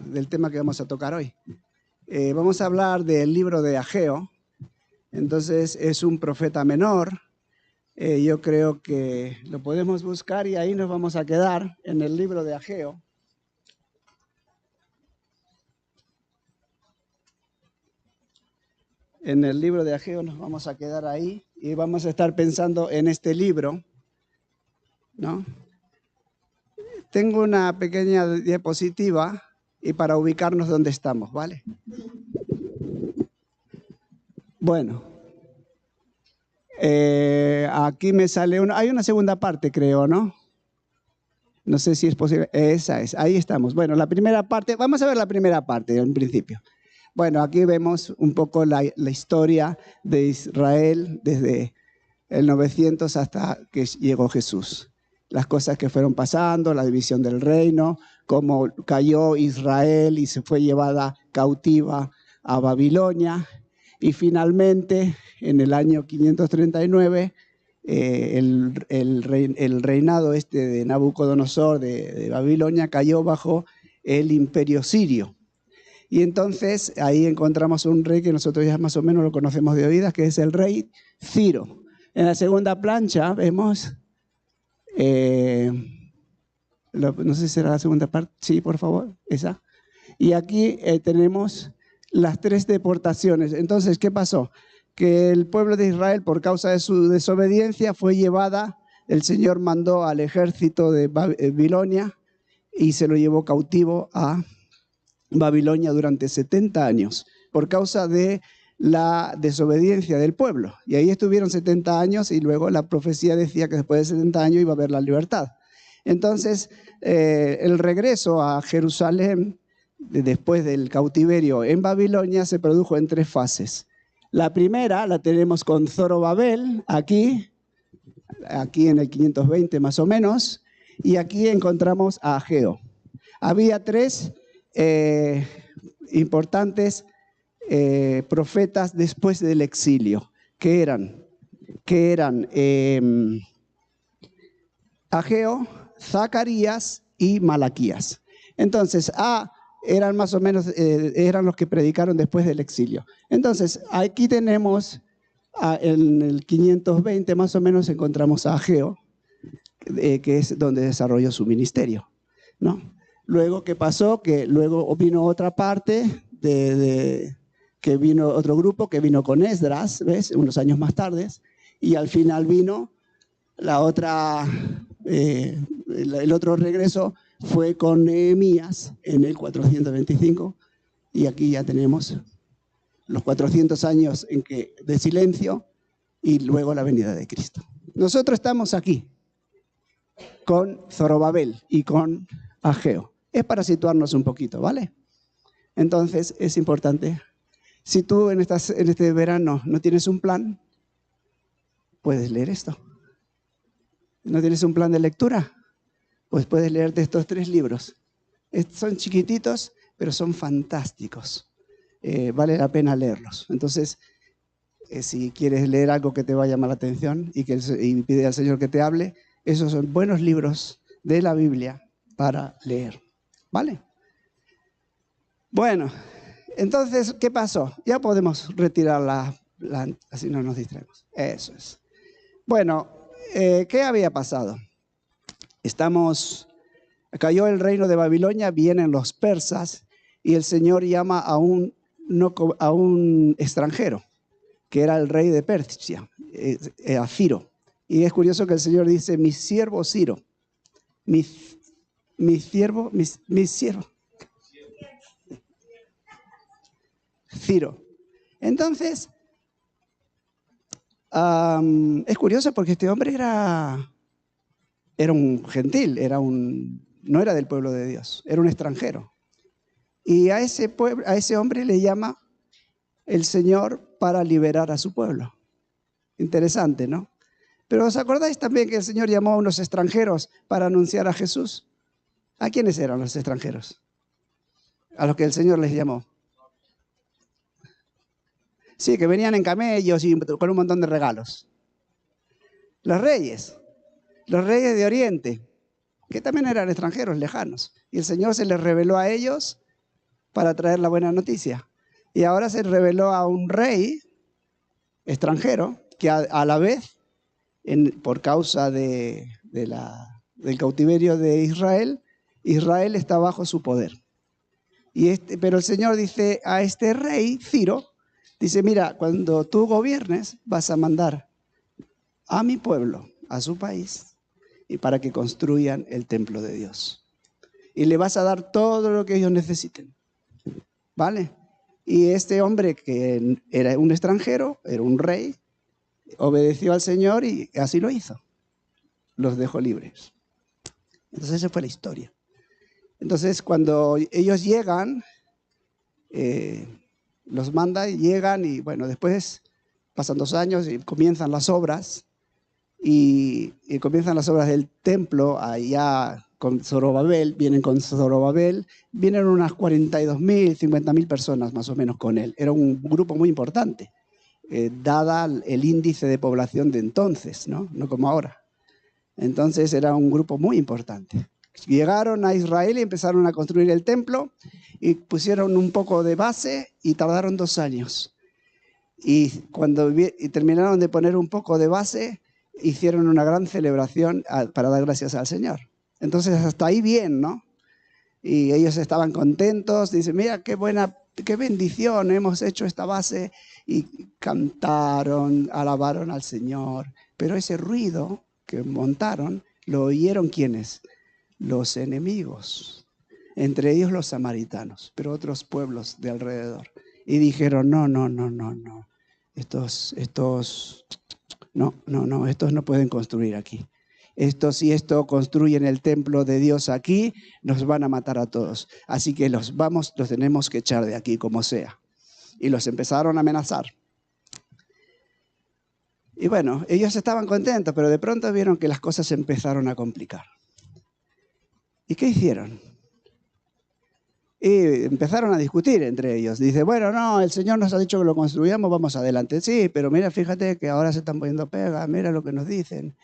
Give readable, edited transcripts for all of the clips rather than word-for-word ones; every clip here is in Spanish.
del tema que vamos a tocar hoy. Vamos a hablar del libro de Ageo. Entonces, es un profeta menor. Yo creo que lo podemos buscar y ahí nos vamos a quedar en el libro de Ageo. En el libro de Ageo nos vamos a quedar ahí y vamos a estar pensando en este libro, ¿no? Tengo una pequeña diapositiva y para ubicarnos donde estamos, ¿vale? Bueno, aquí me sale hay una segunda parte, creo, ¿no? No sé si es posible. Esa es, ahí estamos. Bueno, la primera parte, vamos a ver la primera parte en principio. Bueno, aquí vemos un poco la historia de Israel desde el 900 hasta que llegó Jesús. Las cosas que fueron pasando, la división del reino, cómo cayó Israel y se fue llevada cautiva a Babilonia. Y finalmente, en el año 539, el reinado de Nabucodonosor de Babilonia cayó bajo el imperio sirio. Y entonces ahí encontramos un rey que nosotros ya más o menos lo conocemos de oídas, que es el rey Ciro. En la segunda plancha vemos, no sé si será la segunda parte, sí, por favor, esa. Y aquí tenemos las 3 deportaciones. Entonces, ¿qué pasó? Que el pueblo de Israel, por causa de su desobediencia, fue llevada, el Señor mandó al ejército de Babilonia y se lo llevó cautivo a Babilonia durante 70 años, por causa de la desobediencia del pueblo. Y ahí estuvieron 70 años y luego la profecía decía que después de 70 años iba a haber la libertad. Entonces, el regreso a Jerusalén, después del cautiverio en Babilonia, se produjo en 3 fases. La primera la tenemos con Zorobabel, aquí en el 520 más o menos, y aquí encontramos a Ageo. Había 3 importantes profetas después del exilio, que eran Ageo, Zacarías y Malaquías. Entonces, eran más o menos, eran los que predicaron después del exilio. Entonces, aquí tenemos, en el 520 más o menos, encontramos a Ageo, que es donde desarrolló su ministerio, ¿no? Luego, ¿qué pasó? Que luego vino otra parte, que vino otro grupo, que vino con Esdras, ¿ves? Unos años más tarde, y al final vino la otra, el otro regreso fue con Nehemías en el 425, y aquí ya tenemos los 400 años de silencio y luego la venida de Cristo. Nosotros estamos aquí con Zorobabel y con Ageo. Es para situarnos un poquito, ¿vale? Entonces es importante. Si tú en este verano no tienes un plan, puedes leer esto. ¿No tienes un plan de lectura? Pues puedes leerte estos 3 libros. Son chiquititos, pero son fantásticos. Vale la pena leerlos. Entonces, si quieres leer algo que te va a llamar la atención y pide al Señor que te hable, esos son buenos libros de la Biblia para leer. ¿Vale? Bueno, entonces, ¿qué pasó? Ya podemos retirar así no nos distraemos. Eso es. Bueno, ¿qué había pasado? Cayó el reino de Babilonia, vienen los persas y el Señor llama a un extranjero, que era el rey de Persia, a Ciro. Y es curioso que el Señor dice, mi siervo Ciro, mi siervo Ciro. Entonces, es curioso porque este hombre era un gentil, no era del pueblo de Dios, era un extranjero. Y a ese hombre le llama el Señor para liberar a su pueblo. Interesante, ¿no? Pero ¿os acordáis también que el Señor llamó a unos extranjeros para anunciar a Jesús? ¿A quiénes eran los extranjeros? A los que el Señor les llamó. Sí, que venían en camellos y con un montón de regalos. Los reyes de Oriente, que también eran extranjeros lejanos. Y el Señor se les reveló a ellos para traer la buena noticia. Y ahora se reveló a un rey extranjero que a la vez, por causa del cautiverio de Israel, Israel está bajo su poder. Pero el Señor dice a este rey, Ciro, dice, mira, cuando tú gobiernes vas a mandar a mi pueblo, a su país, y para que construyan el templo de Dios. Y le vas a dar todo lo que ellos necesiten. ¿Vale? Y este hombre, que era un extranjero, era un rey, obedeció al Señor y así lo hizo. Los dejó libres. Entonces esa fue la historia. Entonces cuando ellos llegan, los manda y llegan y bueno, después pasan 2 años y comienzan las obras. Y comienzan las obras del templo allá con Zorobabel, vienen unas 42.000, 50.000 personas más o menos con él. Era un grupo muy importante, dada el índice de población de entonces, ¿no? No como ahora. Entonces era un grupo muy importante. Llegaron a Israel y empezaron a construir el templo y pusieron un poco de base y tardaron 2 años. Y cuando terminaron de poner un poco de base, hicieron una gran celebración para dar gracias al Señor. Entonces hasta ahí bien, ¿no? Y ellos estaban contentos, dicen, mira qué bendición, hemos hecho esta base, y cantaron, alabaron al Señor. Pero ese ruido que montaron, ¿lo oyeron quiénes? Los enemigos, entre ellos los samaritanos, pero otros pueblos de alrededor. Y dijeron, no, estos no pueden construir aquí. Si construyen el templo de Dios aquí, nos van a matar a todos. Así que los tenemos que echar de aquí como sea. Y los empezaron a amenazar. Y bueno, ellos estaban contentos, pero de pronto vieron que las cosas se empezaron a complicar. ¿Y qué hicieron? Y empezaron a discutir entre ellos. Dice, bueno, no, el Señor nos ha dicho que lo construyamos, vamos adelante. Sí, pero mira, fíjate que ahora se están poniendo pegas, mira lo que nos dicen.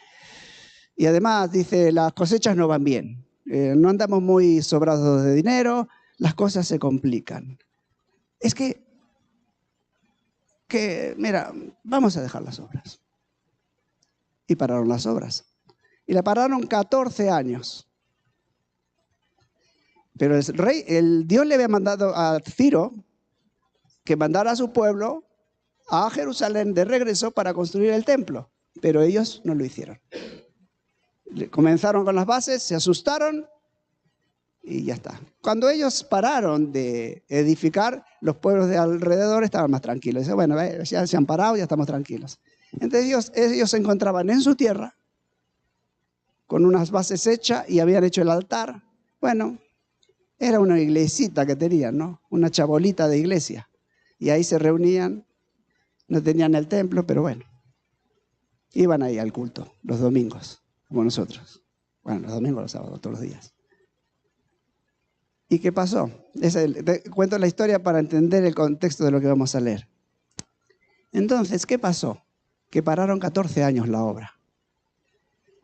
Y además, dice, las cosechas no van bien. No andamos muy sobrados de dinero, las cosas se complican. Es que, mira, vamos a dejar las obras. Y pararon las obras. Y la pararon 14 años. Pero Dios le había mandado a Ciro que mandara a su pueblo a Jerusalén de regreso para construir el templo. Pero ellos no lo hicieron. Comenzaron con las bases, se asustaron y ya está. Cuando ellos pararon de edificar, los pueblos de alrededor estaban más tranquilos. Dicen, bueno, ya se han parado, ya estamos tranquilos. Entonces ellos se encontraban en su tierra con unas bases hechas y habían hecho el altar. Bueno, era una iglesita que tenían, ¿no? Una chabolita de iglesia. Y ahí se reunían, no tenían el templo, pero bueno. Iban ahí al culto, los domingos, como nosotros. Bueno, los domingos, los sábados, todos los días. ¿Y qué pasó? Cuento la historia para entender el contexto de lo que vamos a leer. Entonces, ¿qué pasó? Que pararon 14 años la obra.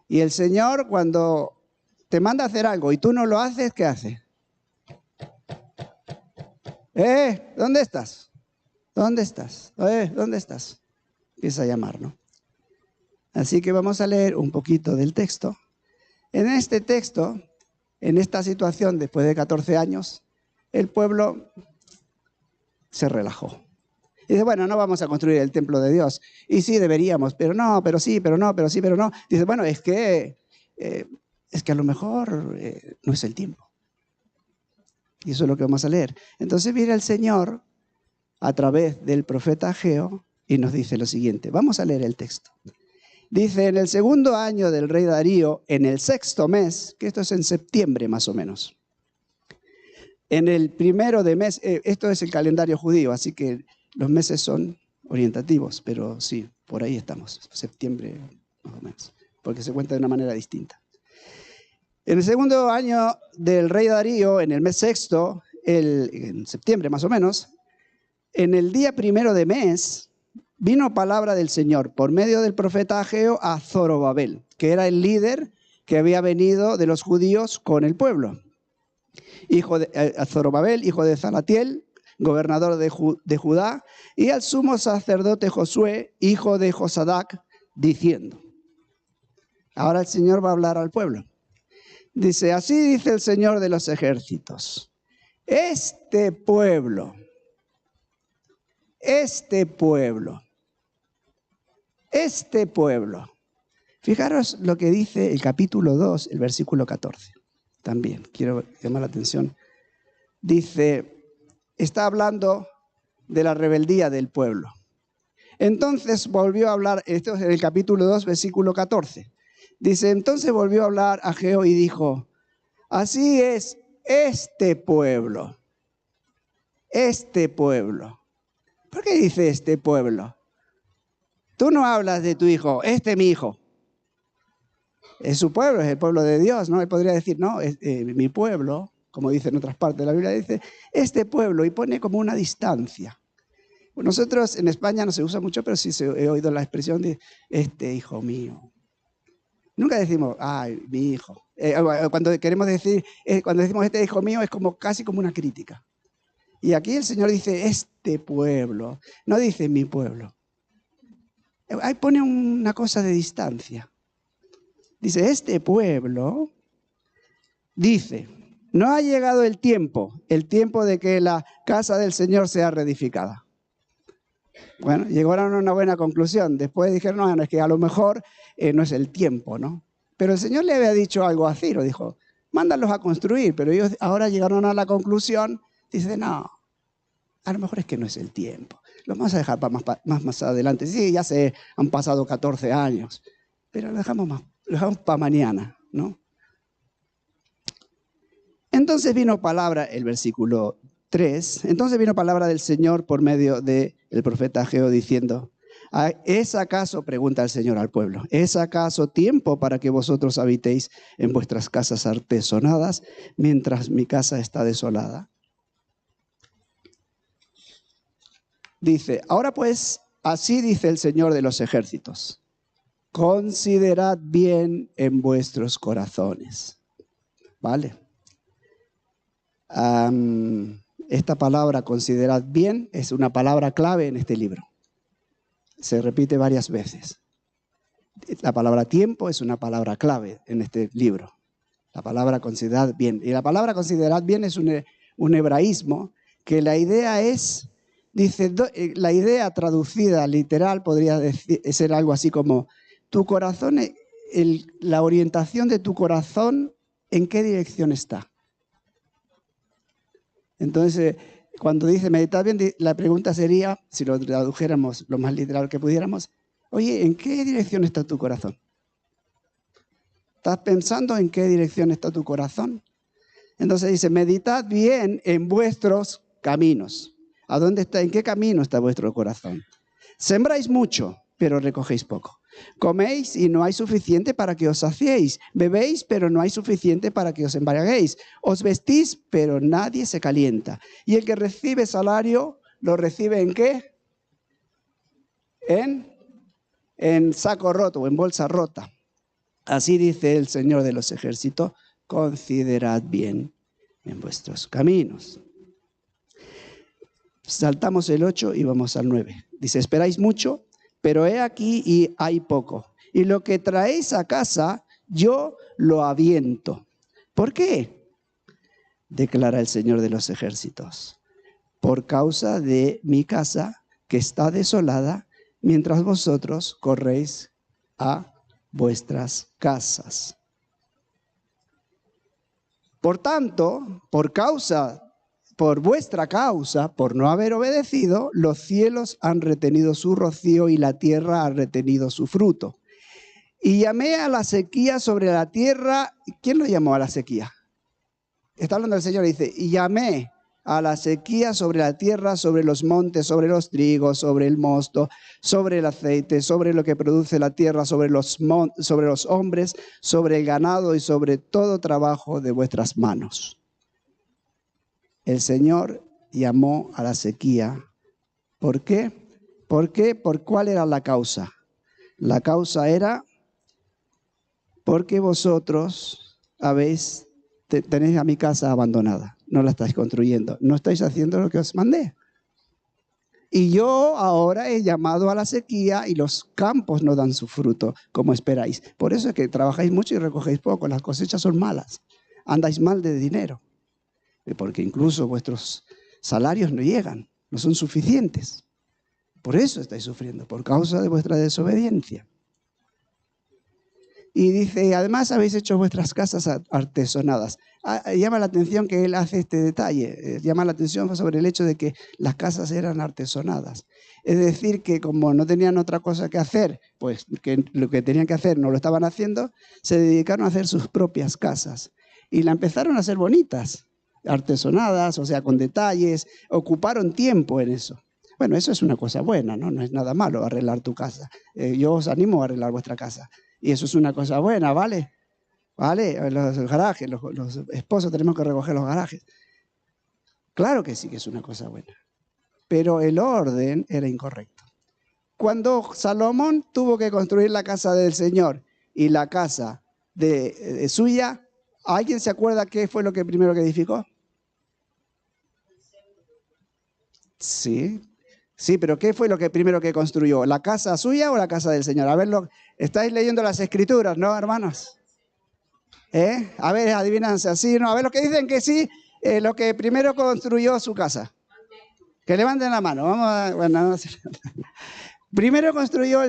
Y el Señor, cuando te manda a hacer algo y tú no lo haces, ¿qué hace? ¿Dónde estás? ¿Dónde estás? ¿Dónde estás? Empieza a llamar, ¿no? Así que vamos a leer un poquito del texto. En este texto, en esta situación, después de 14 años, el pueblo se relajó. Y dice, bueno, no vamos a construir el templo de Dios. Y sí, deberíamos, pero no, pero sí, pero no, pero sí, pero no. Dice, bueno, es que a lo mejor no es el tiempo. Y eso es lo que vamos a leer. Entonces viene el Señor a través del profeta Ageo y nos dice lo siguiente. Vamos a leer el texto. Dice, en el 2.º año del rey Darío, en el 6.º mes, que esto es en septiembre más o menos. En el 1 de mes, esto es el calendario judío, así que los meses son orientativos, pero sí, por ahí estamos, septiembre más o menos, porque se cuenta de una manera distinta. En el 2.º año del rey Darío, en el mes 6.º, en septiembre más o menos, en el día 1 de mes, vino palabra del Señor por medio del profeta Ageo a Zorobabel, que era el líder que había venido de los judíos con el pueblo. a Zorobabel, hijo de Zalatiel, gobernador de Judá, y al sumo sacerdote Josué, hijo de Josadac, diciendo. Ahora el Señor va a hablar al pueblo. Dice, así dice el Señor de los ejércitos. Este pueblo, fijaros lo que dice el capítulo 2, el versículo 14. También quiero llamar la atención. Dice, está hablando de la rebeldía del pueblo. Entonces volvió a hablar, esto es en el capítulo 2, versículo 14. Dice, entonces volvió a hablar Ageo y dijo, así es este pueblo. ¿Por qué dice este pueblo? Tú no hablas de tu hijo, mi hijo. Es su pueblo, es el pueblo de Dios, ¿no? Él podría decir, no, es mi pueblo, como dice en otras partes de la Biblia, dice, este pueblo, y pone como una distancia. Nosotros en España no se usa mucho, pero sí he oído la expresión de, hijo mío. Nunca decimos, ay, mi hijo. Cuando queremos decir, cuando decimos hijo mío, es como casi como una crítica. Y aquí el Señor dice, este pueblo, no dice mi pueblo. Ahí pone una cosa de distancia. Dice, este pueblo, dice, no ha llegado el tiempo de que la casa del Señor sea reedificada. Bueno, llegaron a una buena conclusión. Después dijeron, no, es que a lo mejor no es el tiempo, ¿no? Pero el Señor le había dicho algo a Ciro, dijo, mándalos a construir, pero ellos ahora llegaron a la conclusión, dice, no, a lo mejor es que no es el tiempo. Lo vamos a dejar para más adelante. Sí, ya han pasado 14 años, pero lo dejamos para mañana, ¿no? Entonces vino palabra, el versículo 3, entonces vino palabra del Señor por medio del profeta Ageo diciendo, ¿es acaso, pregunta el Señor al pueblo, ¿es acaso tiempo para que vosotros habitéis en vuestras casas artesonadas mientras mi casa está desolada? Dice, ahora pues, así dice el Señor de los ejércitos, considerad bien en vuestros corazones. ¿Vale? Esta palabra, considerad bien, es una palabra clave en este libro. Se repite varias veces. La palabra tiempo es una palabra clave en este libro. La palabra considerad bien. Y la palabra considerad bien es un hebraísmo que la idea es, dice, la idea traducida literal podría ser algo así como tu corazón, la orientación de tu corazón, ¿en qué dirección está? Entonces, cuando dice meditad bien, la pregunta sería, si lo tradujéramos lo más literal que pudiéramos, oye, ¿en qué dirección está tu corazón? ¿Estás pensando en qué dirección está tu corazón? Entonces dice, meditad bien en vuestros caminos. ¿A dónde está? ¿En qué camino está vuestro corazón? Sembráis mucho, pero recogéis poco. Coméis y no hay suficiente para que os saciéis. Bebéis, pero no hay suficiente para que os embriaguéis. Os vestís, pero nadie se calienta. Y el que recibe salario, ¿lo recibe en qué? En saco roto o en bolsa rota. Así dice el Señor de los ejércitos, considerad bien en vuestros caminos. Saltamos el 8 y vamos al 9. Dice, esperáis mucho, pero he aquí y hay poco. Y lo que traéis a casa, yo lo aviento. ¿Por qué? Declara el Señor de los ejércitos. Por causa de mi casa que está desolada, mientras vosotros corréis a vuestras casas. Por tanto, por vuestra causa, por no haber obedecido, los cielos han retenido su rocío y la tierra ha retenido su fruto. Y llamé a la sequía sobre la tierra. ¿Quién lo llamó a la sequía? Está hablando el Señor y dice, y llamé a la sequía sobre la tierra, sobre los montes, sobre los trigos, sobre el mosto, sobre el aceite, sobre lo que produce la tierra, sobre los hombres, sobre el ganado y sobre todo trabajo de vuestras manos. El Señor llamó a la sequía. ¿Por qué? ¿Por qué? ¿Por cuál era la causa? La causa era porque vosotros tenéis a mi casa abandonada. no la estáis construyendo, no estáis haciendo lo que os mandé. Y yo ahora he llamado a la sequía y los campos no dan su fruto, como esperáis. Por eso es que trabajáis mucho y recogéis poco, las cosechas son malas, andáis mal de dinero, porque incluso vuestros salarios no llegan, no son suficientes. Por eso estáis sufriendo, por causa de vuestra desobediencia. Y dice, además habéis hecho vuestras casas artesonadas. Llama la atención que él hace este detalle, llama la atención sobre el hecho de que las casas eran artesonadas. Es decir, que como no tenían otra cosa que hacer, pues que lo que tenían que hacer no lo estaban haciendo, se dedicaron a hacer sus propias casas. Y la empezaron a hacer bonitas, artesonadas, o sea, con detalles, ocuparon tiempo en eso. Bueno, eso es una cosa buena, ¿no? No es nada malo arreglar tu casa. Yo os animo a arreglar vuestra casa. Y eso es una cosa buena, ¿vale? ¿Vale? Los garajes, los esposos tenemos que recoger los garajes. Claro que sí que es una cosa buena. Pero el orden era incorrecto. Cuando Salomón tuvo que construir la casa del Señor y la casa de suya, ¿alguien se acuerda qué fue lo que primero que edificó? Sí. Sí, pero ¿qué fue lo que primero que construyó? ¿La casa suya o la casa del Señor? A ver, estáis leyendo las escrituras, ¿no, hermanos? A ver, adivinanza, sí, no, a ver, los que dicen que sí, lo que primero construyó su casa. Que levanten la mano, vamos a, bueno, no sé. Primero construyó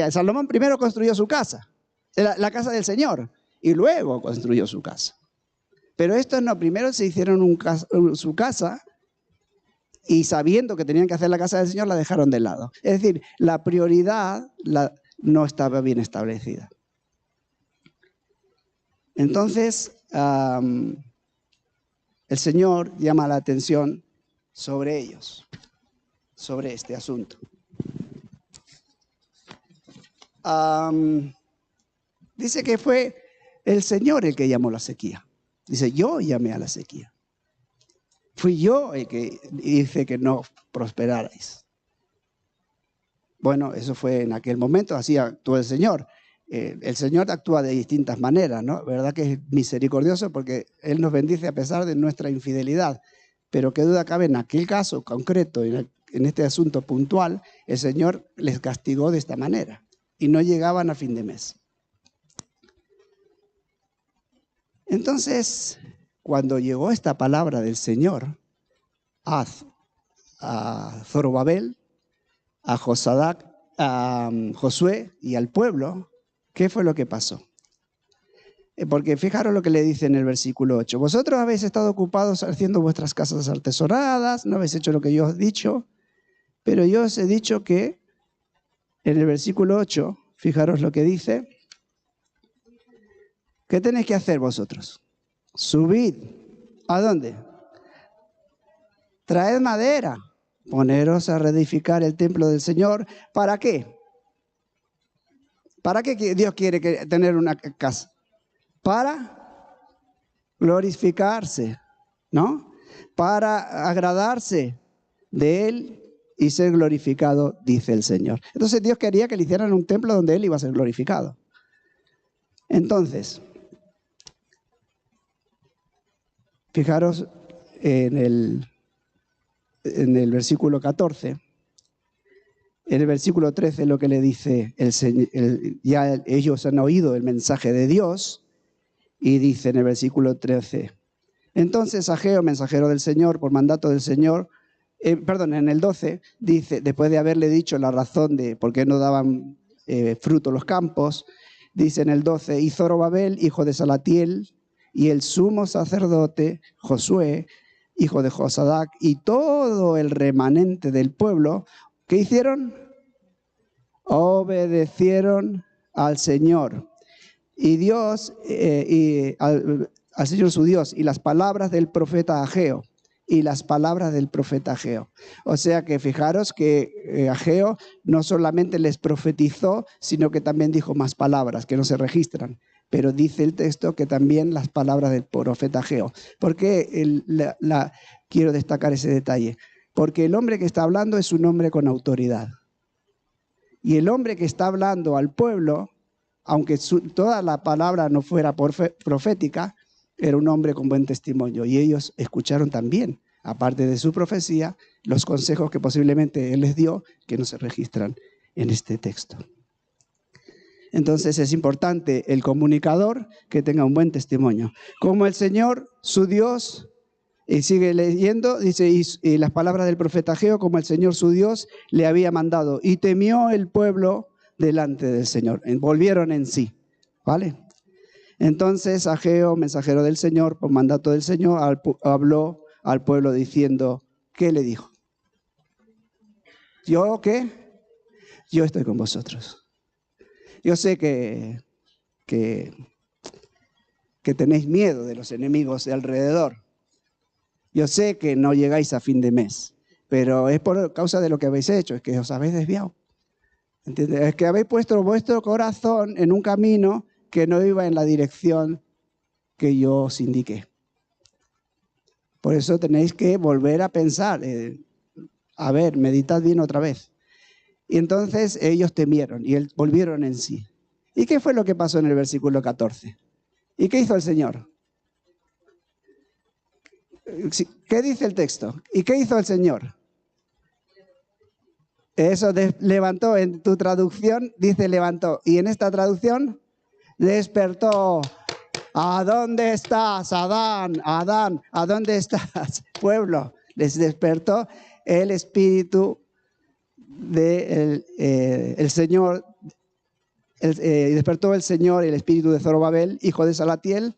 Salomón primero construyó su casa, la casa del Señor, y luego construyó su casa. Pero estos no, primero se hicieron su casa, y sabiendo que tenían que hacer la casa del Señor, la dejaron de lado. Es decir, la prioridad no estaba bien establecida. Entonces, el Señor llama la atención sobre ellos, sobre este asunto. Dice que fue el Señor el que llamó la sequía. Dice, yo llamé a la sequía. Fui yo el que hice que no prosperarais. Bueno, eso fue en aquel momento, así actuó el Señor. El Señor actúa de distintas maneras, ¿no? ¿Verdad que es misericordioso? Porque Él nos bendice a pesar de nuestra infidelidad. Pero qué duda cabe, en aquel caso concreto, en este asunto puntual, el Señor les castigó de esta manera. Y no llegaban a fin de mes. Entonces, cuando llegó esta palabra del Señor a Zorobabel, a Josadac, a Josué y al pueblo, ¿qué fue lo que pasó? Porque fijaros lo que le dice en el versículo 8. Vosotros habéis estado ocupados haciendo vuestras casas artesonadas, no habéis hecho lo que yo os he dicho, pero yo os he dicho que en el versículo 8, fijaros lo que dice. ¿Qué tenéis que hacer vosotros? Subid. ¿A dónde? Traed madera. Poneros a reedificar el templo del Señor. ¿Para qué? ¿Para qué Dios quiere tener una casa? Para glorificarse, ¿no? Para agradarse de Él y ser glorificado, dice el Señor. Entonces Dios quería que le hicieran un templo donde Él iba a ser glorificado. Entonces, fijaros en el versículo 14, en el versículo 13 lo que le dice el Señor, ya ellos han oído el mensaje de Dios, y dice en el versículo 13, entonces Ageo, mensajero del Señor, por mandato del Señor, en el 12, dice, después de haberle dicho la razón de por qué no daban fruto los campos, dice en el 12, y Zorobabel, hijo de Salatiel, y el sumo sacerdote Josué, hijo de Josadac, y todo el remanente del pueblo, ¿qué hicieron? Obedecieron al Señor. Y Dios, al Señor su Dios, y las palabras del profeta Ageo, y las palabras del profeta Ageo. O sea que fijaros que Ageo no solamente les profetizó, sino que también dijo más palabras que no se registran. Pero dice el texto que también las palabras del profeta Ageo. ¿Por qué quiero destacar ese detalle? Porque el hombre que está hablando es un hombre con autoridad. Y el hombre que está hablando al pueblo, aunque toda la palabra no fuera profética, era un hombre con buen testimonio y ellos escucharon también, aparte de su profecía, los consejos que posiblemente él les dio, que no se registran en este texto. Entonces es importante el comunicador que tenga un buen testimonio. Como el Señor, su Dios, y sigue leyendo, dice, y las palabras del profeta Ageo, como el Señor, su Dios, le había mandado. Y temió el pueblo delante del Señor. Volvieron en sí, ¿vale? Entonces Ageo, mensajero del Señor, por mandato del Señor, habló al pueblo diciendo, ¿qué le dijo? ¿Yo qué? Yo estoy con vosotros. Yo sé que tenéis miedo de los enemigos de alrededor. Yo sé que no llegáis a fin de mes, pero es por causa de lo que habéis hecho, es que os habéis desviado. ¿Entiendes? Es que habéis puesto vuestro corazón en un camino que no iba en la dirección que yo os indiqué. Por eso tenéis que volver a pensar, a ver, meditad bien otra vez. Y entonces ellos temieron y volvieron en sí. ¿Y qué fue lo que pasó en el versículo 14? ¿Y qué hizo el Señor? ¿Qué dice el texto? ¿Y qué hizo el Señor? Eso levantó, en tu traducción dice levantó. Y en esta traducción, despertó. ¿A dónde estás, Adán? Adán, ¿a dónde estás, pueblo? Les despertó el espíritu del el Señor. Despertó el Señor el espíritu de Zorobabel, hijo de Salatiel,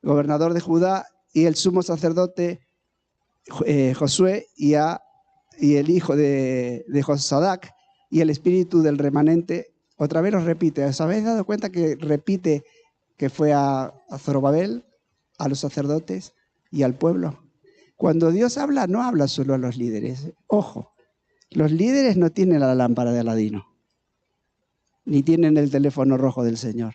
gobernador de Judá, y el sumo sacerdote Josué y el hijo de Josadac, y el espíritu del remanente. Otra vez los repite. ¿Os habéis dado cuenta que repite que fue a Zorobabel, a los sacerdotes y al pueblo? Cuando Dios habla, no habla solo a los líderes. Ojo, los líderes no tienen la lámpara de Aladino, ni tienen el teléfono rojo del Señor.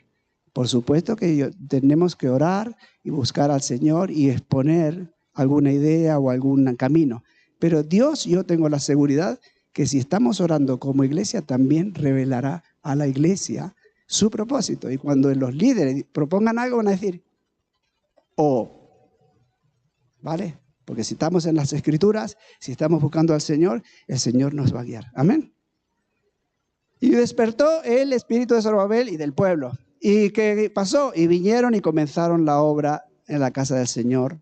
Por supuesto que tenemos que orar y buscar al Señor y exponer alguna idea o algún camino. Pero Dios, yo tengo la seguridad que si estamos orando como iglesia, también revelará a la iglesia su propósito. Y cuando los líderes propongan algo, van a decir, ¿vale? Porque si estamos en las Escrituras, si estamos buscando al Señor, el Señor nos va a guiar. Amén. Y despertó el espíritu de Zorobabel y del pueblo. ¿Y qué pasó? Y vinieron y comenzaron la obra en la casa del Señor.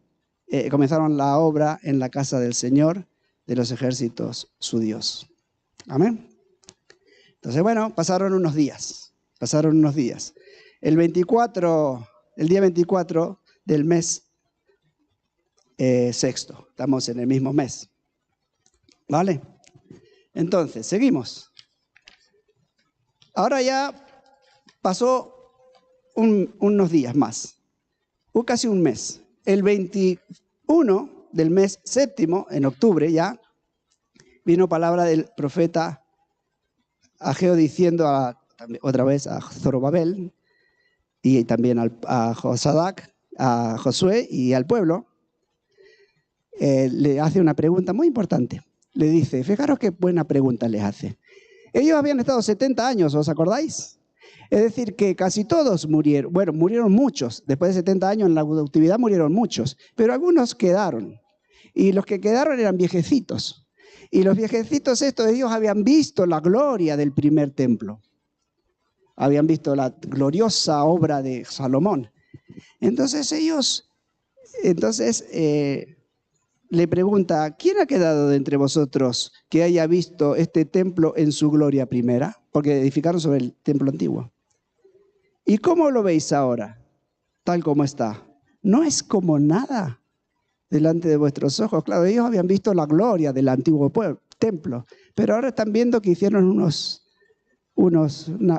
Comenzaron la obra en la casa del Señor de los ejércitos, su Dios. Amén. Entonces, bueno, pasaron unos días. El día 24 del mes sexto. Estamos en el mismo mes. ¿Vale? Entonces, seguimos. Ahora ya pasó unos días más, casi un mes. El 21 del mes séptimo, en octubre ya, vino palabra del profeta Ageo diciendo otra vez a Zorobabel y también a Josadac, a Josué y al pueblo. Le hace una pregunta muy importante. Le dice, fijaros qué buena pregunta les hace. Ellos habían estado 70 años, ¿os acordáis? Es decir, que casi todos murieron. Bueno, murieron muchos. Después de 70 años en la cautividad murieron muchos. Pero algunos quedaron. Y los que quedaron eran viejecitos. Y los viejecitos estos, ellos habían visto la gloria del primer templo. Habían visto la gloriosa obra de Salomón. Entonces ellos, le pregunta, ¿quién ha quedado de entre vosotros que haya visto este templo en su gloria primera? Porque edificaron sobre el templo antiguo. ¿Y cómo lo veis ahora? Tal como está. No es como nada delante de vuestros ojos. Claro, ellos habían visto la gloria del antiguo templo, pero ahora están viendo que hicieron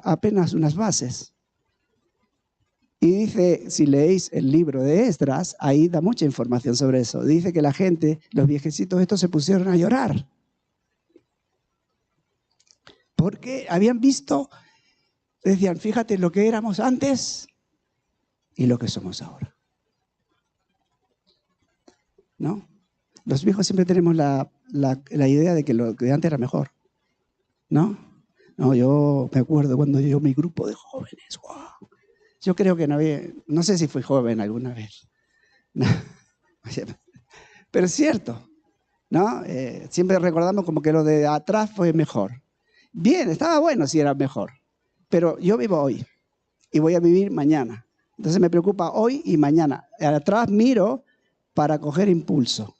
apenas unas bases. Y dice, si leéis el libro de Esdras, ahí da mucha información sobre eso. Dice que la gente, los viejecitos estos se pusieron a llorar. Porque habían visto, decían, fíjate lo que éramos antes y lo que somos ahora. ¿No? Los viejos siempre tenemos la idea de que lo de antes era mejor. ¿No? No, yo me acuerdo cuando mi grupo de jóvenes, wow. Yo creo que no sé si fui joven alguna vez, Pero es cierto, ¿no? Siempre recordamos como que lo de atrás fue mejor. Bien, estaba bueno si era mejor, pero yo vivo hoy y voy a vivir mañana. Entonces me preocupa hoy y mañana. Atrás miro para coger impulso,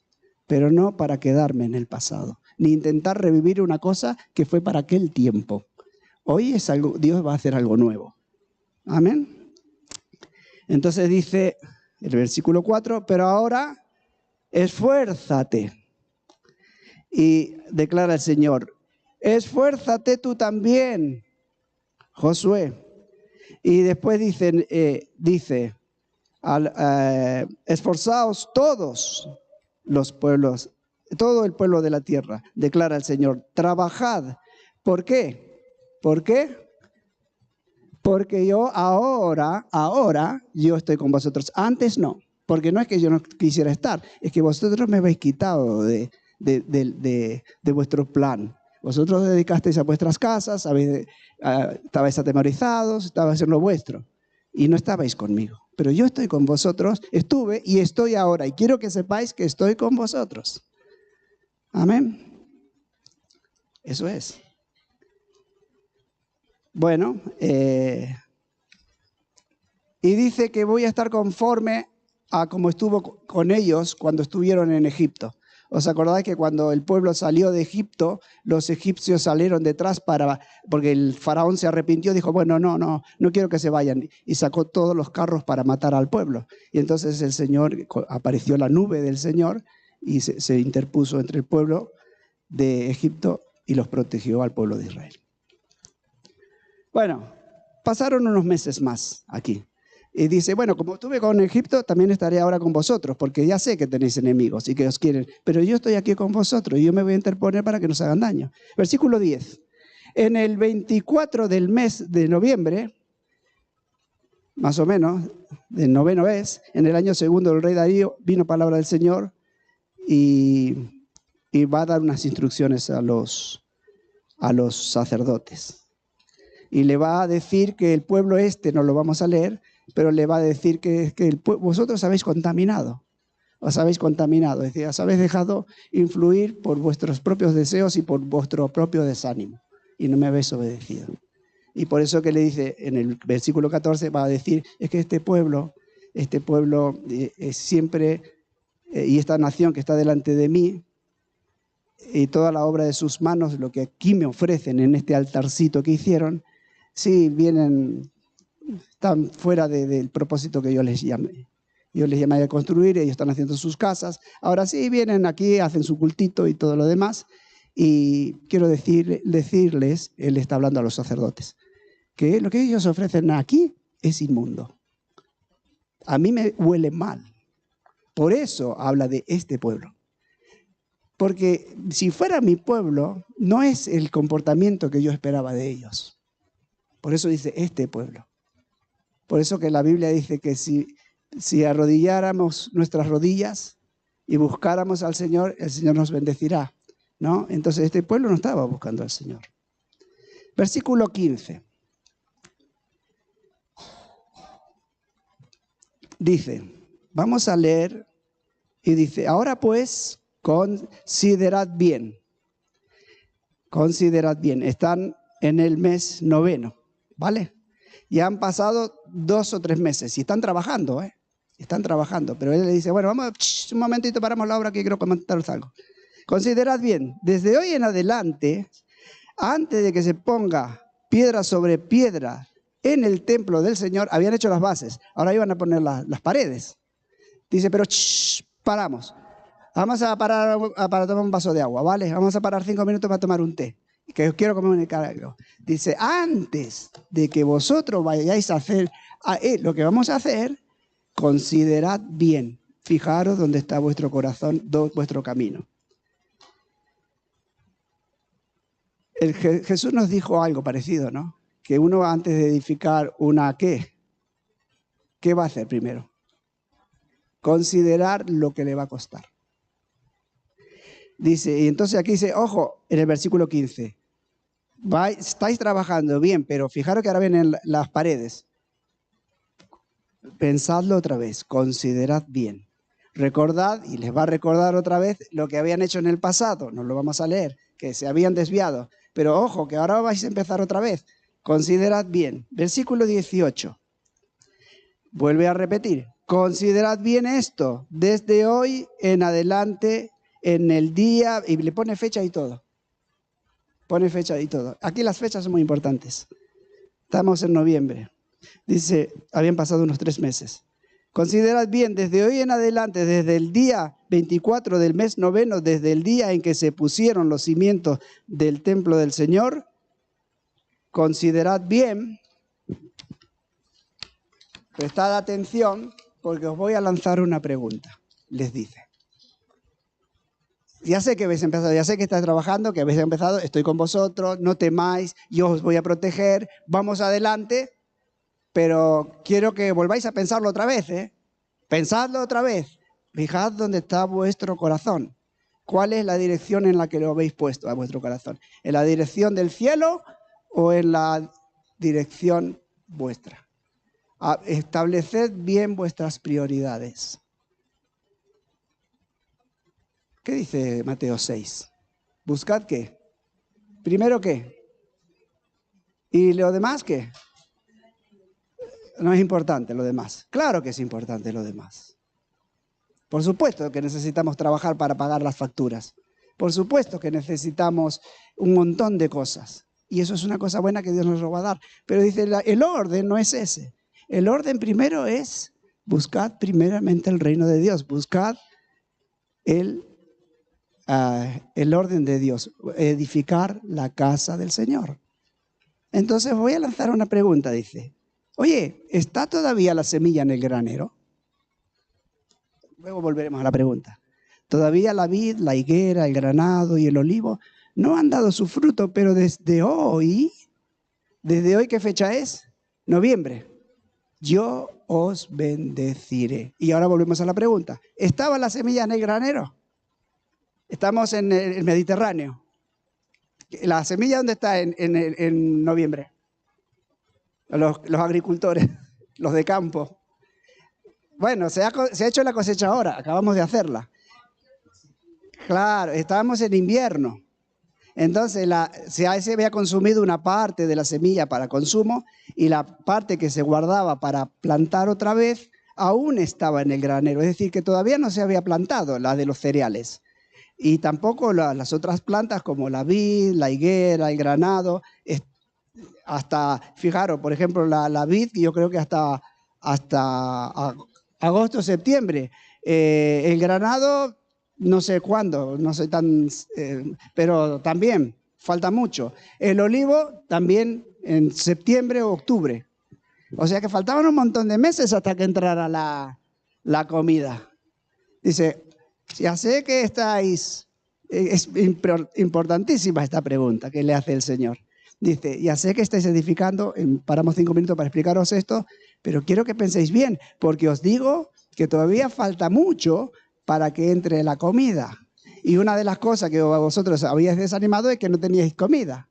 pero no para quedarme en el pasado, ni intentar revivir una cosa que fue para aquel tiempo. Hoy es algo, Dios va a hacer algo nuevo. Amén. Entonces dice el versículo 4, pero ahora esfuérzate. Y declara el Señor, esfuérzate tú también, Josué. Y después dice esforzaos todos los pueblos, todo el pueblo de la tierra, declara el Señor, trabajad. ¿Por qué? ¿Por qué? Porque yo ahora yo estoy con vosotros. Antes no, porque no es que yo no quisiera estar, es que vosotros me habéis quitado de vuestro plan. Vosotros dedicasteis a vuestras casas, estabais atemorizados, estabais en lo vuestro y no estabais conmigo. Pero yo estoy con vosotros, estuve y estoy ahora. Y quiero que sepáis que estoy con vosotros. Amén. Eso es. Bueno, y dice que voy a estar conforme a como estuvo con ellos cuando estuvieron en Egipto. ¿Os acordáis que cuando el pueblo salió de Egipto, los egipcios salieron detrás porque el faraón se arrepintió, dijo, bueno, no quiero que se vayan, y sacó todos los carros para matar al pueblo. Y entonces el Señor, apareció la nube del Señor y se interpuso entre el pueblo de Egipto y los protegió al pueblo de Israel. Bueno, pasaron unos meses más aquí. Y dice, bueno, como estuve con Egipto, también estaré ahora con vosotros, porque ya sé que tenéis enemigos y que os quieren, pero yo estoy aquí con vosotros y yo me voy a interponer para que nos hagan daño. Versículo 10. En el 24 del mes de noviembre, más o menos, del noveno mes, en el año segundo del rey Darío, vino palabra del Señor y va a dar unas instrucciones a los sacerdotes. Y le va a decir que el pueblo no lo vamos a leer, pero le va a decir que vosotros habéis contaminado, os habéis contaminado, es decir, os habéis dejado influir por vuestros propios deseos y por vuestro propio desánimo, y no me habéis obedecido. Y por eso que le dice en el versículo 14, va a decir, es que este pueblo siempre, y esta nación que está delante de mí, y toda la obra de sus manos, lo que aquí me ofrecen en este altarcito que hicieron, sí están fuera del propósito que yo les llamé. Yo les llamé a construir, ellos están haciendo sus casas. Ahora sí vienen aquí, hacen su cultito y todo lo demás. Y quiero decirles, él está hablando a los sacerdotes, que lo que ellos ofrecen aquí es inmundo. A mí me huele mal. Por eso habla de este pueblo. Porque si fuera mi pueblo, no es el comportamiento que yo esperaba de ellos. Por eso dice este pueblo. Por eso que la Biblia dice que si arrodilláramos nuestras rodillas y buscáramos al Señor, el Señor nos bendecirá, ¿no? Entonces este pueblo no estaba buscando al Señor. Versículo 15. Dice, vamos a leer, y dice, ahora pues, considerad bien. Considerad bien. Están en el mes noveno, ¿vale? Ya han pasado 2 o 3 meses y están trabajando, Están trabajando. Pero él le dice, bueno, vamos, un momentito, paramos la obra que quiero comentaros algo. Considerad bien, desde hoy en adelante, antes de que se ponga piedra sobre piedra en el templo del Señor, habían hecho las bases, ahora iban a poner las paredes. Dice, pero paramos. Vamos a parar para tomar un vaso de agua, ¿vale? Vamos a parar 5 minutos para tomar un té. Que os quiero comunicar algo. Dice, antes de que vosotros vayáis a hacer lo que vamos a hacer, considerad bien, fijaros dónde está vuestro corazón, vuestro camino. Jesús nos dijo algo parecido, ¿no? Que uno antes de edificar ¿qué va a hacer primero? Considerar lo que le va a costar. Dice, y entonces aquí dice, ojo, en el versículo 15, estáis trabajando bien, pero fijaros que ahora vienen las paredes. Pensadlo otra vez, considerad bien. recordad, y les va a recordar otra vez lo que habían hecho en el pasado, no lo vamos a leer, que se habían desviado. Pero ojo, que ahora vais a empezar otra vez. Considerad bien. Versículo 18. Vuelve a repetir. Considerad bien esto, desde hoy en adelante, en el día, y le pone fecha y todo. Pone fecha y todo. Aquí las fechas son muy importantes. Estamos en noviembre. Dice, habían pasado unos 3 meses. Considerad bien, desde hoy en adelante, desde el día 24 del mes noveno, desde el día en que se pusieron los cimientos del templo del Señor, considerad bien, prestad atención, porque os voy a lanzar una pregunta, les dice. Ya sé que habéis empezado, ya sé que estáis trabajando, que habéis empezado, estoy con vosotros, no temáis, yo os voy a proteger, vamos adelante, pero quiero que volváis a pensarlo otra vez, ¿eh? Pensadlo otra vez, fijad dónde está vuestro corazón. ¿Cuál es la dirección en la que lo habéis puesto a vuestro corazón? ¿En la dirección del cielo o en la dirección vuestra? Estableced bien vuestras prioridades. ¿Qué dice Mateo 6? ¿Buscad qué? ¿Primero qué? ¿Y lo demás qué? No es importante lo demás. Claro que es importante lo demás. Por supuesto que necesitamos trabajar para pagar las facturas. Por supuesto que necesitamos un montón de cosas. Y eso es una cosa buena que Dios nos lo va a dar. Pero dice, el orden no es ese. El orden primero es, buscad primeramente el reino de Dios. Buscad el orden de Dios. Edificar la casa del Señor. Entonces voy a lanzar una pregunta, dice. Oye, ¿está todavía la semilla en el granero? Luego volveremos a la pregunta. Todavía la vid, la higuera, el granado y el olivo no han dado su fruto, pero ¿desde hoy qué fecha es? Noviembre. Yo os bendeciré. Y ahora volvemos a la pregunta. ¿Estaba la semilla en el granero? Estamos en el Mediterráneo. ¿La semilla dónde está en noviembre? Los agricultores, los de campo. Bueno, se ha hecho la cosecha ahora, acabamos de hacerla. Claro, estábamos en invierno. Entonces se había consumido una parte de la semilla para consumo y la parte que se guardaba para plantar otra vez aún estaba en el granero. Es decir, que todavía no se había plantado la de los cereales. Y tampoco las otras plantas como la vid, la higuera, el granado. Hasta, fijaros, por ejemplo, la vid, yo creo que hasta agosto, septiembre. El granado, no sé cuándo, no sé pero también falta mucho. El olivo también en septiembre o octubre. O sea que faltaban un montón de meses hasta que entrara la comida. Dice, ya sé que estáis, es importantísima esta pregunta que le hace el Señor. Dice, ya sé que estáis edificando, paramos 5 minutos para explicaros esto, pero quiero que penséis bien, porque os digo que todavía falta mucho para que entre la comida. Y una de las cosas que vosotros habíais desanimado es que no teníais comida.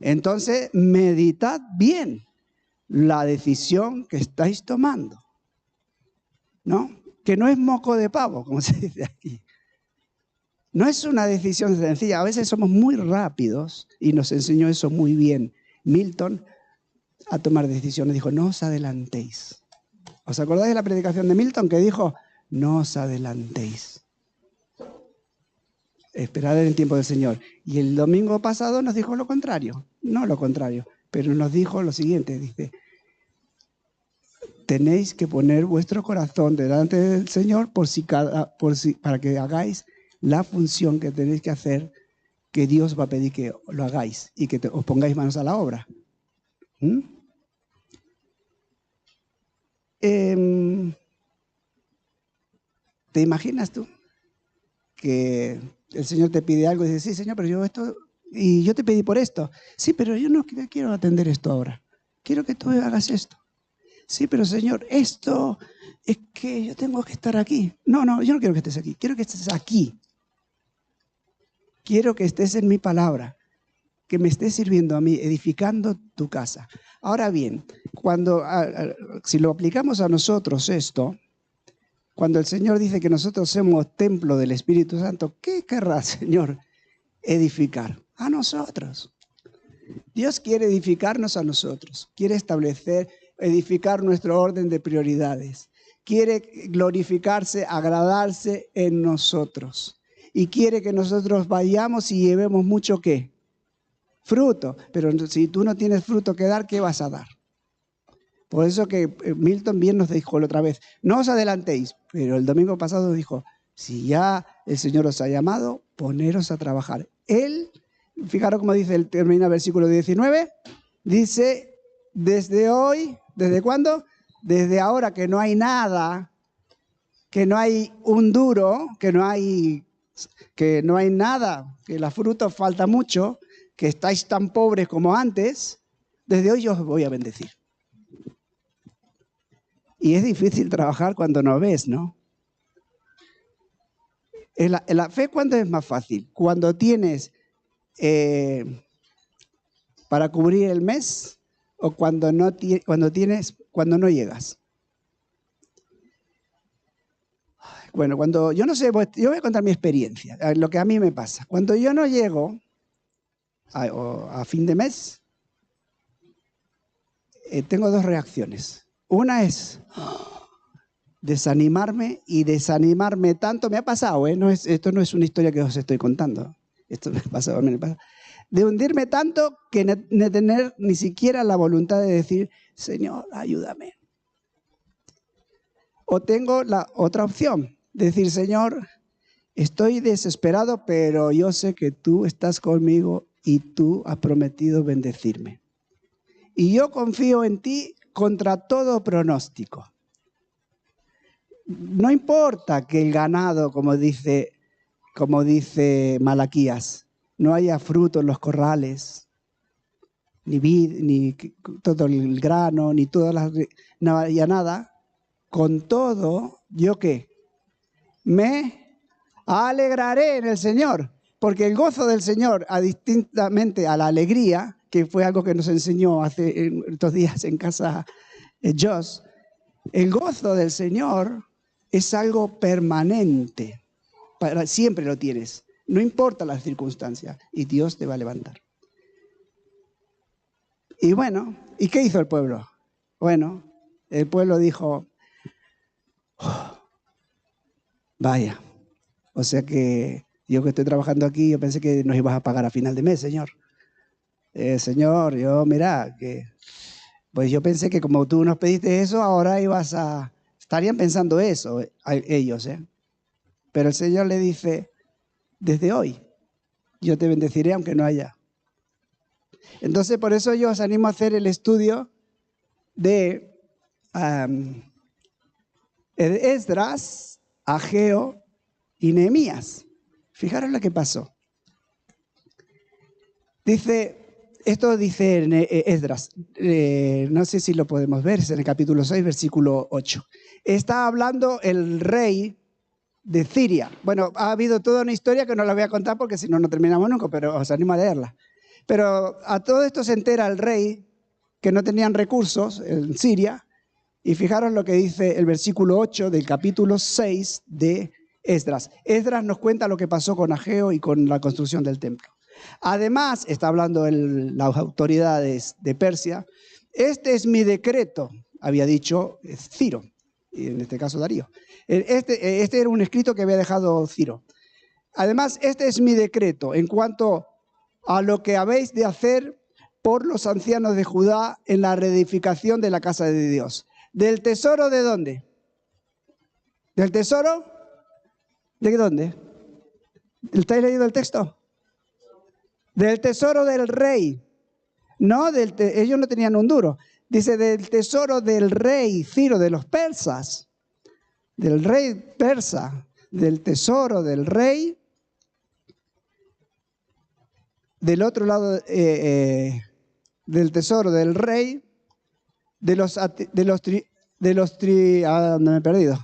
Entonces, meditad bien la decisión que estáis tomando, ¿no? Que no es moco de pavo, como se dice aquí. No es una decisión sencilla. A veces somos muy rápidos y nos enseñó eso muy bien Milton a tomar decisiones. Dijo, no os adelantéis. ¿Os acordáis de la predicación de Milton que dijo, no os adelantéis? Esperad en el tiempo del Señor. Y el domingo pasado nos dijo lo contrario. No lo contrario, pero nos dijo lo siguiente. Dice, tenéis que poner vuestro corazón delante del Señor para que hagáis la función que tenéis que hacer, que Dios va a pedir que lo hagáis y que os pongáis manos a la obra. ¿Te imaginas tú que el Señor te pide algo y dices, sí, Señor, pero yo te pedí por esto. Sí, pero yo no quiero atender esto ahora. Quiero que tú hagas esto. Sí, pero Señor, esto es que yo tengo que estar aquí. No, yo no quiero que estés aquí. Quiero que estés aquí. Quiero que estés en mi palabra. que me estés sirviendo a mí, edificando tu casa. Ahora bien, si lo aplicamos a nosotros esto, cuando el Señor dice que nosotros somos templo del Espíritu Santo, ¿qué querrá el Señor edificar? A nosotros. Dios quiere edificarnos a nosotros, quiere edificar nuestro orden de prioridades, quiere glorificarse, agradarse en nosotros y quiere que nosotros vayamos y llevemos mucho ¿qué? Fruto. Pero si tú no tienes fruto que dar, ¿qué vas a dar? Por eso que Milton bien nos dijo la otra vez, no os adelantéis, pero el domingo pasado dijo, si ya el Señor os ha llamado, poneros a trabajar. Él, fijaros cómo dice, termina el versículo 19, dice, desde hoy, ¿desde cuándo? Desde ahora que no hay nada, que no hay un duro, que no hay nada, que la fruta falta mucho, que estáis tan pobres como antes, desde hoy yo os voy a bendecir. Y es difícil trabajar cuando no ves, ¿no? En la fe, ¿cuándo es más fácil? Cuando tienes para cubrir el mes o cuando no llegas. Bueno, yo no sé, yo voy a contar mi experiencia, lo que a mí me pasa. Cuando yo no llego a fin de mes, tengo dos reacciones. Una es desanimarme y desanimarme tanto. Me ha pasado, esto no es una historia que os estoy contando. Esto me ha pasado a mí. De hundirme tanto que no tener ni siquiera la voluntad de decir, Señor, ayúdame. O tengo la otra opción, decir, Señor, estoy desesperado, pero yo sé que tú estás conmigo y tú has prometido bendecirme. Y yo confío en ti contra todo pronóstico. No importa que el ganado, como dice Malaquías, no haya fruto en los corrales, ni todo el grano, ni no haya nada. Con todo, ¿yo qué? Me alegraré en el Señor, porque el gozo del Señor, distintamente a la alegría, que fue algo que nos enseñó hace estos días en casa Joss, el gozo del Señor es algo permanente, siempre lo tienes, no importa las circunstancias, y Dios te va a levantar. Y bueno, ¿y qué hizo el pueblo? Bueno, el pueblo dijo, vaya, o sea que yo que estoy trabajando aquí, yo pensé que nos ibas a pagar a final de mes, Señor. Señor, pues yo pensé que como tú nos pediste eso, ahora estarían pensando eso ellos, Pero el Señor le dice, desde hoy, yo te bendeciré aunque no haya. Entonces, por eso yo os animo a hacer el estudio de Esdras, Ageo y Nehemías. Fijaros lo que pasó. Esto dice Esdras, no sé si lo podemos ver, es en el capítulo 6, versículo 8. Está hablando el rey de Siria. Bueno, ha habido toda una historia que no la voy a contar porque si no, no terminamos nunca, pero os animo a leerla. Pero a todo esto se entera el rey que no tenían recursos en Siria. Y fijaros lo que dice el versículo 8 del capítulo 6 de Esdras. Esdras nos cuenta lo que pasó con Ageo y con la construcción del templo. Además, está hablando las autoridades de Persia. Este es mi decreto, había dicho Ciro, y en este caso Darío. Este era un escrito que había dejado Ciro. Además, este es mi decreto en cuanto a lo que habéis de hacer por los ancianos de Judá en la reedificación de la casa de Dios. ¿Del tesoro de dónde? ¿Del tesoro? ¿De dónde? ¿Estáis leyendo el texto? Del tesoro del rey. No, ellos no tenían un duro. Dice del tesoro del rey Ciro, de los persas. Del rey persa. Del tesoro del rey. Del otro lado, del tesoro del rey. ¿dónde me he perdido?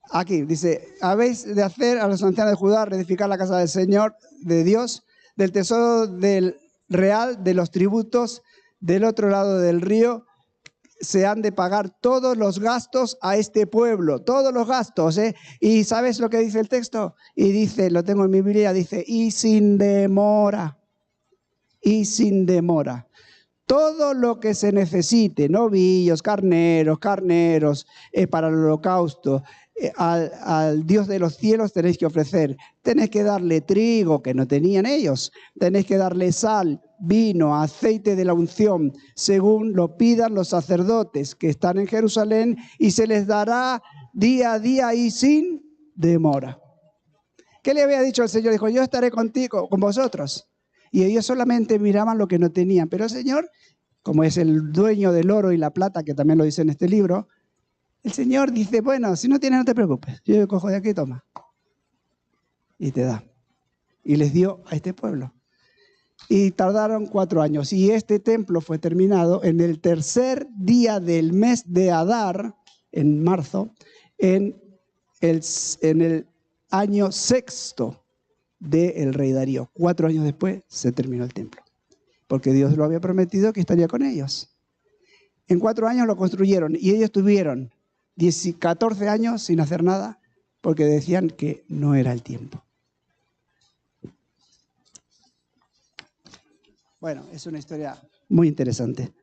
Aquí dice, habéis de hacer a los ancianos de Judá reedificar la casa del Señor, de Dios, del tesoro del real de los tributos del otro lado del río. Se han de pagar todos los gastos a este pueblo, todos los gastos, ¿eh? Y ¿sabes lo que dice el texto? Y dice, lo tengo en mi Biblia, dice, y sin demora, y sin demora. Todo lo que se necesite, novillos, carneros, para el holocausto, al Dios de los cielos tenéis que ofrecer. Tenéis que darle trigo, que no tenían ellos. Tenéis que darle sal, vino, aceite de la unción, según lo pidan los sacerdotes que están en Jerusalén, y se les dará día a día y sin demora. ¿Qué le había dicho el Señor? Dijo, yo estaré contigo, con vosotros. Y ellos solamente miraban lo que no tenían. Pero el Señor, como es el dueño del oro y la plata, que también lo dice en este libro, el Señor dice, bueno, si no tienes, no te preocupes. Yo cojo de aquí, toma. Y te da. Y les dio a este pueblo. Y tardaron 4 años. Y este templo fue terminado en el tercer día del mes de Adar, en marzo, en el año sexto del rey Darío. 4 años después se terminó el templo. Porque Dios lo había prometido que estaría con ellos. En 4 años lo construyeron y ellos tuvieron 14 años sin hacer nada porque decían que no era el tiempo. Bueno, es una historia muy interesante.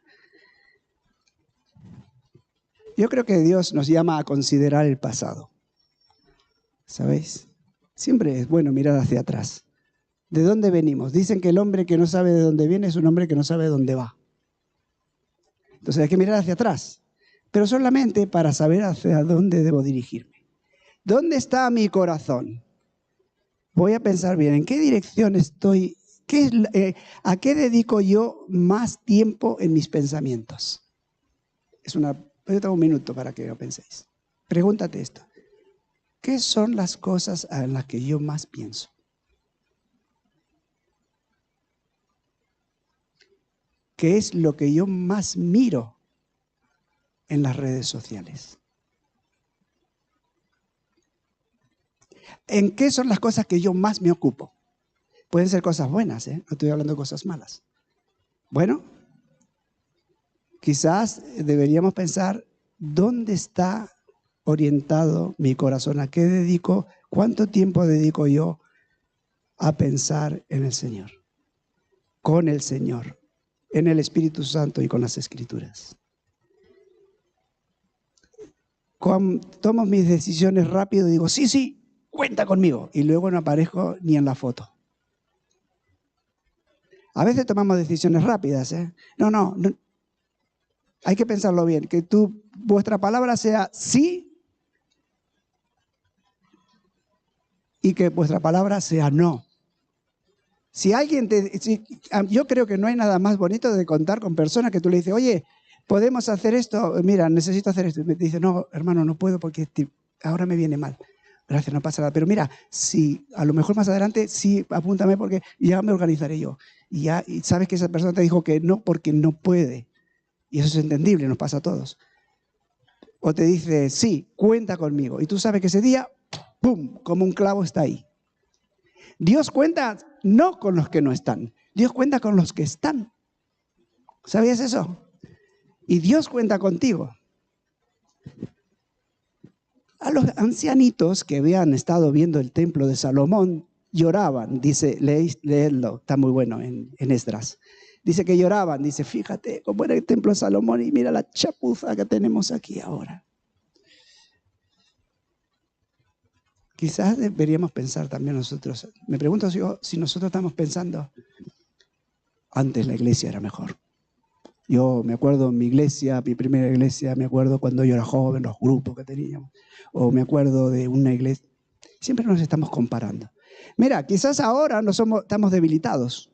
Yo creo que Dios nos llama a considerar el pasado. ¿Sabéis? Siempre es bueno mirar hacia atrás. ¿De dónde venimos? Dicen que el hombre que no sabe de dónde viene es un hombre que no sabe de dónde va. Entonces hay que mirar hacia atrás, pero solamente para saber hacia dónde debo dirigirme. ¿Dónde está mi corazón? Voy a pensar bien, ¿en qué dirección estoy? ¿A qué dedico yo más tiempo en mis pensamientos? Yo tengo un minuto para que lo penséis. Pregúntate esto. ¿Qué son las cosas en las que yo más pienso? ¿Qué es lo que yo más miro en las redes sociales? ¿En qué son las cosas que yo más me ocupo? Pueden ser cosas buenas, ¿eh? No estoy hablando de cosas malas. Bueno, quizás deberíamos pensar dónde está orientado mi corazón, a qué dedico, cuánto tiempo dedico yo a pensar en el Señor, con el Señor, en el Espíritu Santo y con las Escrituras. Tomo mis decisiones rápido y digo, sí, cuenta conmigo. Y luego no aparezco ni en la foto. A veces tomamos decisiones rápidas, ¿eh? No. Hay que pensarlo bien, que vuestra palabra sea sí y que vuestra palabra sea no. Yo creo que no hay nada más bonito de contar con personas que tú le dices, oye, ¿podemos hacer esto? Mira, necesito hacer esto. Y me dice, no, hermano, no puedo porque ahora me viene mal. Gracias, no pasa nada. Pero mira, si a lo mejor más adelante, sí, apúntame porque ya me organizaré yo. Y sabes que esa persona te dijo que no porque no puede. Y eso es entendible, nos pasa a todos. O te dice, sí, cuenta conmigo. Y tú sabes que ese día, ¡pum!, como un clavo está ahí. Dios cuenta no con los que no están. Dios cuenta con los que están. ¿Sabías eso? Y Dios cuenta contigo. A los ancianitos que habían estado viendo el templo de Salomón, lloraban. Dice, leedlo, está muy bueno en Esdras. Dice que lloraban, dice, fíjate cómo era el templo de Salomón y mira la chapuza que tenemos aquí ahora. Quizás deberíamos pensar también nosotros. Me pregunto si nosotros estamos pensando, antes la iglesia era mejor. Yo me acuerdo en mi iglesia, mi primera iglesia, me acuerdo cuando yo era joven, los grupos que teníamos, o me acuerdo de una iglesia. Siempre nos estamos comparando. Mira, quizás ahora estamos debilitados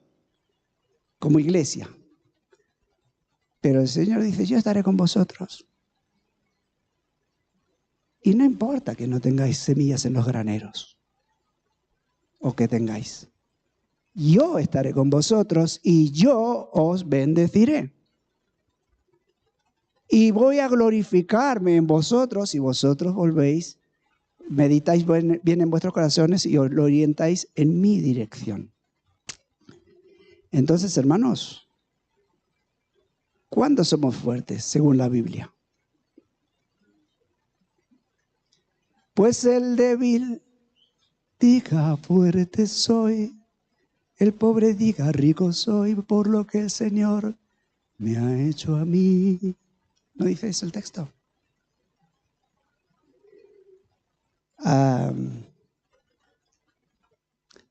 como iglesia. Pero el Señor dice, yo estaré con vosotros. Y no importa que no tengáis semillas en los graneros o que tengáis. Yo estaré con vosotros y yo os bendeciré. Y voy a glorificarme en vosotros y vosotros volvéis, meditáis bien en vuestros corazones y os lo orientáis en mi dirección. Entonces, hermanos, ¿cuándo somos fuertes según la Biblia? Pues el débil diga fuerte soy, el pobre diga rico soy, por lo que el Señor me ha hecho a mí. ¿No dice eso el texto?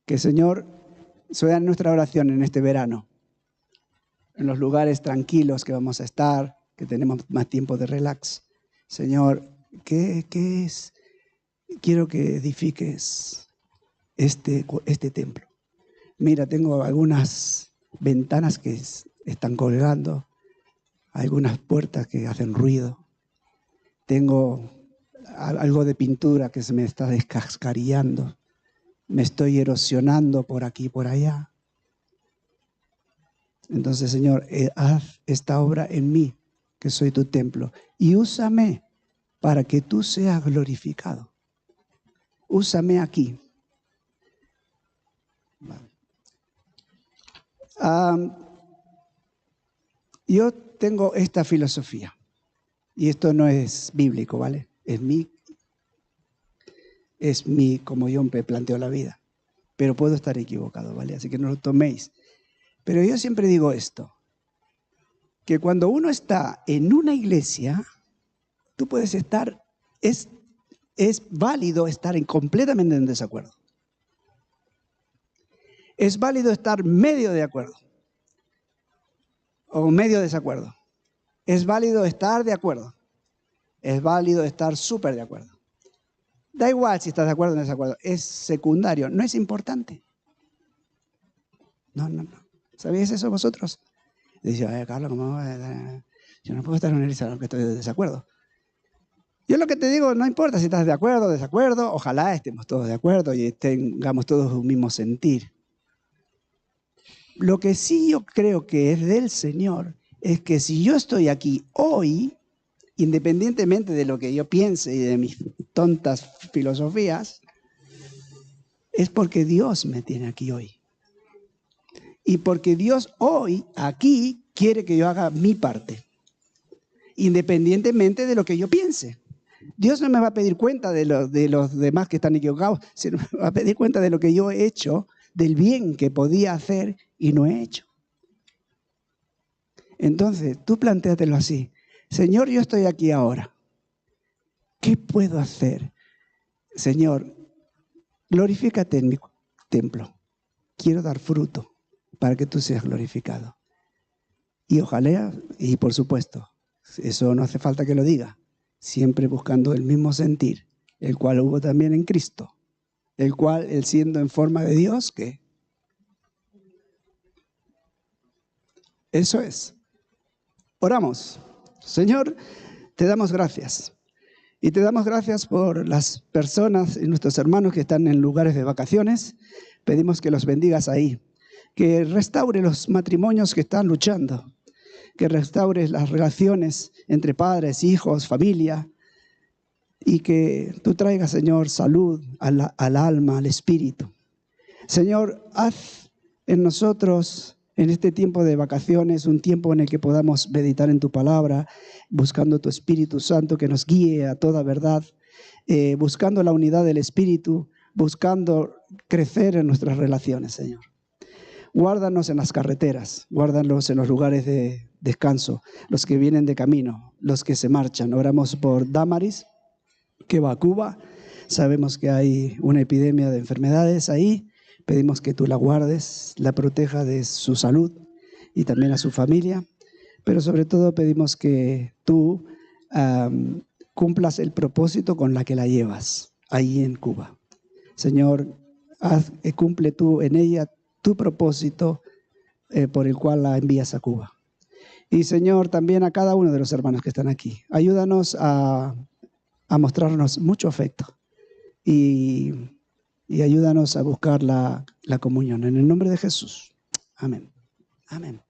Que el Señor sea nuestra oración en este verano, en los lugares tranquilos que vamos a estar, que tenemos más tiempo de relax. Señor, ¿qué es? Quiero que edifiques este templo. Mira, tengo algunas ventanas que están colgando, algunas puertas que hacen ruido. Tengo algo de pintura que se me está descascarillando. Me estoy erosionando por aquí y por allá. Entonces, Señor, haz esta obra en mí, que soy tu templo, y úsame para que tú seas glorificado. Úsame aquí. Yo tengo esta filosofía, y esto no es bíblico, ¿vale? Es mi, como yo me planteo la vida, pero puedo estar equivocado, ¿vale? Así que no lo toméis. Pero yo siempre digo esto, que cuando uno está en una iglesia, tú puedes estar, es válido estar completamente en desacuerdo. Es válido estar medio de acuerdo o medio desacuerdo. Es válido estar de acuerdo. Es válido estar súper de acuerdo. Da igual si estás de acuerdo o en desacuerdo. Es secundario, no es importante. No. ¿Sabíais eso vosotros? Dice, Carlos, ¿cómo yo no puedo estar en una iglesia aunque estoy de desacuerdo? Yo lo que te digo, no importa si estás de acuerdo o desacuerdo, ojalá estemos todos de acuerdo y tengamos todos un mismo sentir. Lo que sí yo creo que es del Señor es que si yo estoy aquí hoy, independientemente de lo que yo piense y de mis tontas filosofías, es porque Dios me tiene aquí hoy. Y porque Dios hoy, aquí, quiere que yo haga mi parte, independientemente de lo que yo piense. Dios no me va a pedir cuenta de los demás que están equivocados, sino me va a pedir cuenta de lo que yo he hecho, del bien que podía hacer y no he hecho. Entonces, tú plantéatelo así. Señor, yo estoy aquí ahora. ¿Qué puedo hacer? Señor, glorifícate en mi templo. Quiero dar fruto para que tú seas glorificado. Y ojalá, y por supuesto, eso no hace falta que lo diga, siempre buscando el mismo sentir, el cual hubo también en Cristo, el cual, él siendo en forma de Dios, ¿qué? Eso es. Oramos. Señor, te damos gracias. Y te damos gracias por las personas y nuestros hermanos que están en lugares de vacaciones. Pedimos que los bendigas ahí. Que restaure los matrimonios que están luchando. Que restaures las relaciones entre padres, hijos, familia. Y que tú traigas, Señor, salud al alma, al espíritu. Señor, haz en nosotros, en este tiempo de vacaciones, un tiempo en el que podamos meditar en tu palabra, buscando tu Espíritu Santo que nos guíe a toda verdad, buscando la unidad del Espíritu, buscando crecer en nuestras relaciones, Señor. Guárdanos en las carreteras, guárdanos en los lugares de descanso, los que vienen de camino, los que se marchan. Oramos por Damaris, que va a Cuba. Sabemos que hay una epidemia de enfermedades ahí. Pedimos que tú la guardes, la proteja de su salud y también a su familia. Pero sobre todo pedimos que tú cumplas el propósito con la que la llevas ahí en Cuba. Señor, cumple tú en ella tu propósito por el cual la envías a Cuba. Y Señor, también a cada uno de los hermanos que están aquí. Ayúdanos a mostrarnos mucho afecto y ayúdanos a buscar la comunión. En el nombre de Jesús. Amén. Amén.